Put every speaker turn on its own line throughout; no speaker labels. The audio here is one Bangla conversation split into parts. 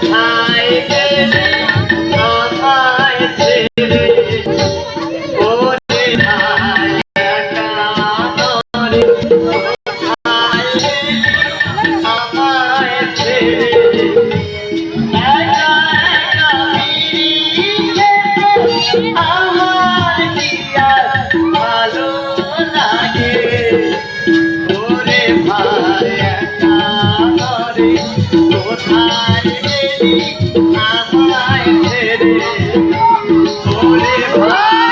কোথায় গেলে আমায় ছেড়ে ওরে ভাই একা মরে কোথায় গেলে আমায় ছেড়ে একা একা ফিরে আমার কি আর ভালো লাগে ওরে ভাই একা মরে কোথায় গেলি আমায় ছেড়ে ওরে ভাই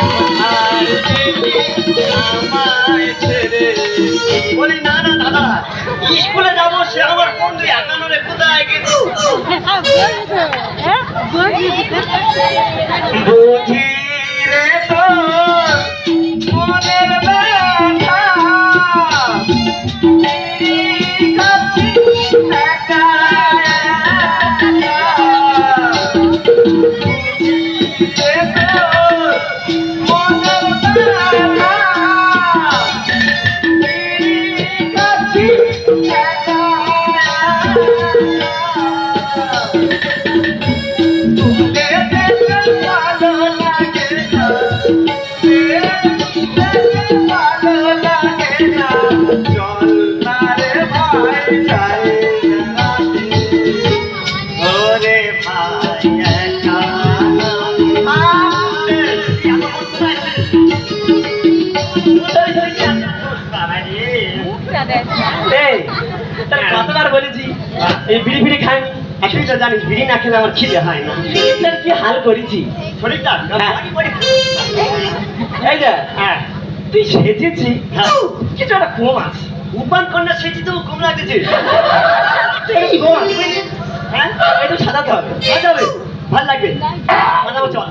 কোথায় গেলি আমায় ছেড়ে বলি না না দাদা স্কুলে যাবো সে আমার বন্ধু একানোরে কোথায় গেছে বুঝি রে তো মনের ব্যথা কতবার বলেছি এই বিড়ি ফিড়ি খাইনি তুই তো জানিস বিড়ি না খেলে আমার খিদে হয় না শরীরটার কি হাল করেছি শরীরটা এই যে হ্যাঁ তুই সেজেছি কিছু একটা কম আছে উপান কন্যা সেজে তো কম লাগতেছে কি কম আছে হ্যাঁ একটু সাজাতে হবে সাজাবে ভালো লাগবে সাজাবো চল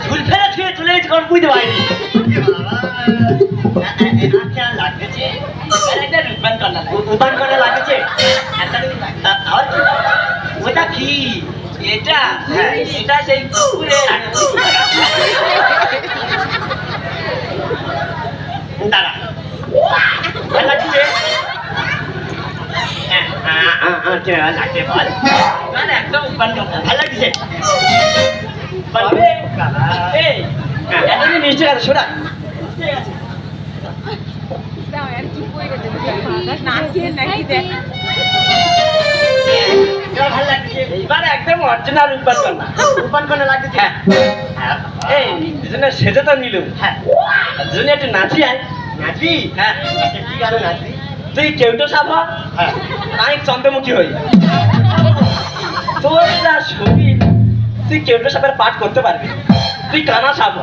ঝুল ফেলে ছুঁয়ে চলে গেছে কারণ বুঝতে পারিনি লাগতেছে উপান করা লাগতেছে ওটা কি এটা এটা সেই কুকুরে দাঁড়া লাগছে লাগছে বল একদম উপান করা ভালো লাগছে নিশ্চয় আছে শোনা এইবার একদম অরিজিনাল উপান কন্যা লাগছে এই দুজনে সেজে তো নিল হ্যাঁ দুজনে একটু নাচি আয় নাচি হ্যাঁ কি গানে নাচি তুই কেউটো সাপ হ্যাঁ আমি চন্দ্রমুখী হই তোর যা শরীর তুই কেউটো সাপের পাঠ করতে পারবি তুই কানা সাপ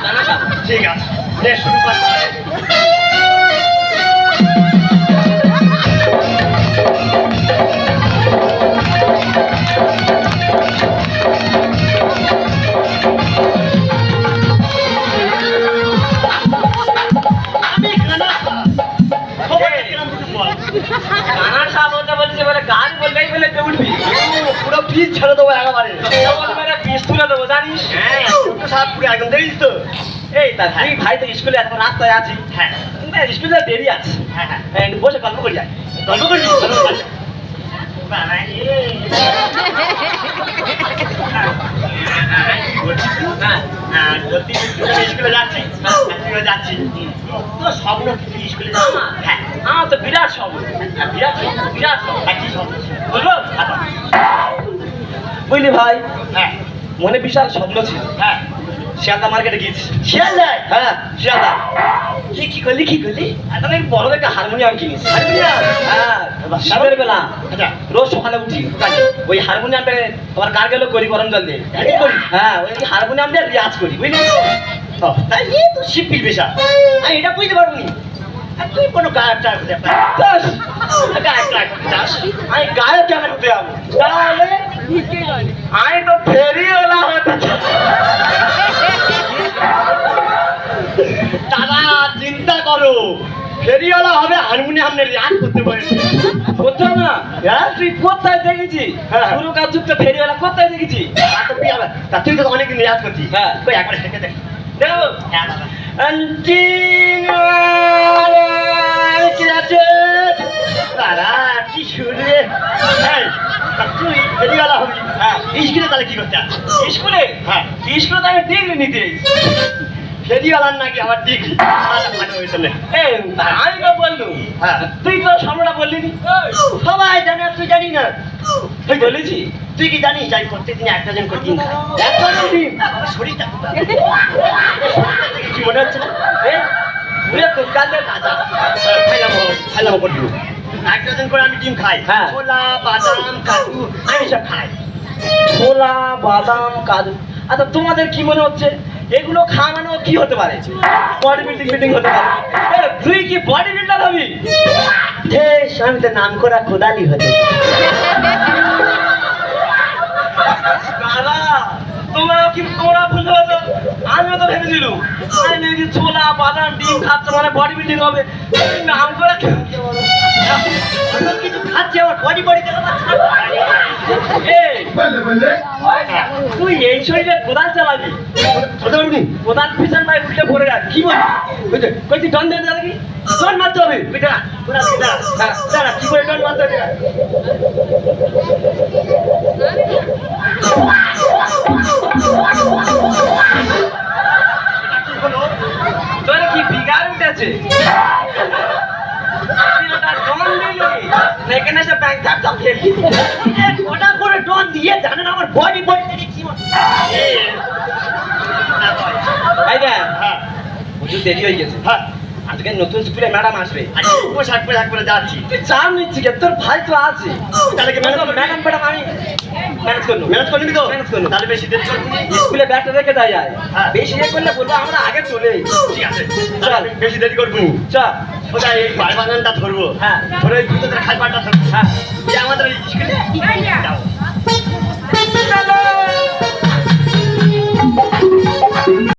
কানা সাপ ঠিক আছে শুরু কর ছেড়ে দেবো একেবারে পিস তুলে দেবো জানিস হ্যাঁ সাপ পুরো একদম দেখিস তো এই তা তুই ভাই তো স্কুলে এখন রাস্তায় আছি হ্যাঁ স্কুলে দেরি আছে হ্যাঁ হ্যাঁ বসে গল্প করে যাই গল্প করবি স্কুলে যাচ্ছি যাচ্ছি তো স্বপ্ন স্কুলে হ্যাঁ আমার তো বিরাট স্বপ্ন বিরাট বিরাট কি স্বপ্ন বলবো বুঝলি ভাই হ্যাঁ মনে বিশাল স্বপ্ন ছিল হ্যাঁ শিয়ালদা মার্কেটে গিয়েছি শিয়ালদায় হ্যাঁ শিয়ালদা কি করলি আমি বড় একটা হারমোনিয়াম কিনেছি হারমোনিয়াম হ্যাঁ শীতের বেলা আচ্ছা রোজ সকালে উঠি ওই হারমোনিয়ামটা আবার কার গেল করি গরম জল দিয়ে হ্যাঁ ওই হারমোনিয়াম দিয়ে রিয়াজ করি বুঝলি তাই তো শিল্পীর পেশা আমি এটা বুঝতে পারবো নি তুই কোনো গায়কটা গায়কটা চাস আমি গায়ে কেন হতে যাবো? তাহলে আমি তো ফেরিওয়ালা হতে চাই। দাদা চিন্তা করো, ফেরিওয়ালা হবে হারমোনিয়াম রিয়াজ করতে পারে। করতে হবে না? হ্যাঁ, তুই কোথায় দেখেছি? শুরু কাজ যুক্ত ফেরিওয়ালা কোথায় দেখেছি? তা তুই তো অনেকদিন রিয়াজ করছিস। হ্যাঁ, তুই একবার দেখে দেখ। দেখো হ্যাঁ দাদা কি আছে দাদা, কি শুনবে? তুই ফেরিওয়ালা হবি? হ্যাঁ। স্কুলে তাহলে কি করতে আসছিস? স্কুলে? হ্যাঁ, স্কুলে তো আমি ডিগ্রি নিতে ফেরিওয়ালার নাকি আমার ডিগ্রি আমি তো বললুম। হ্যাঁ, তুই তো সামনেটা বললি নি। সবাই জানে, তুই জানি না। তুই বলেছি? তুই কি জানিস আমি প্রত্যেকদিন একটা জন করে ডিম খাই? একটা ডিম? শরীরটা কি মনে হচ্ছে না? একটা জন করে আমি ডিম খাই। হ্যাঁ, ছোলা বাদাম কাজু আমি সব খাই। ছোলা বাদাম কাজু। আচ্ছা তোমাদের কি মনে হচ্ছে এগুলো খাওয়ানো কি হতে পারে? বডি বিল্ডিং হতে পারে। তুই কি বডি বিল্ডার হবি? আমি তো নাম করা খোদালি হতে। দাদা তোমরা ভুল হতো। আমিও তো ভেবেছিলাম আমি যদি ছোলা বাদাম ডিম খাচ্ছে মানে বডি বিল্ডিং হবে। নাম করা কিছু খাচ্ছে আমার বডি তুই এই শরীরে কোদাল চালাবি? কোদাল পিছন ভাই উঠলে পড়ে যাবে। কি বলছি? কইছি ডন দেবে নাকি? ডন মারতে হবে। দাঁড়া কি করে ডন মারতে হবে? তোর কি বিগার উঠেছে? এখানে এসে ব্যাংক থাকতে খেলি ওটা করে ডন দিয়ে জানেন আমার বডি থেকে কি প্রচুর দেরি হয়ে গেছে। হ্যাঁ, আজকে নতুন স্কুলে ম্যাডাম আসবে। পোশাক করে যাচ্ছি। তুই চাপ নিচ্ছি কে? তোর ভাই তো আছে। তাহলে কি ম্যাডাম আমি ম্যানেজ করবি তো? তাহলে বেশি দেরি করবি স্কুলে ব্যাগটা রেখে দেয় যায়। বেশি দেরি করলে বলবো আমরা আগে চলে। ঠিক আছে চল, বেশি দেরি করবো। চল সোজা এই বাগানটা ধরবো। হ্যাঁ, ধরে খাই পাটা ধরবো। হ্যাঁ, আমাদের স্কুলে যাবো।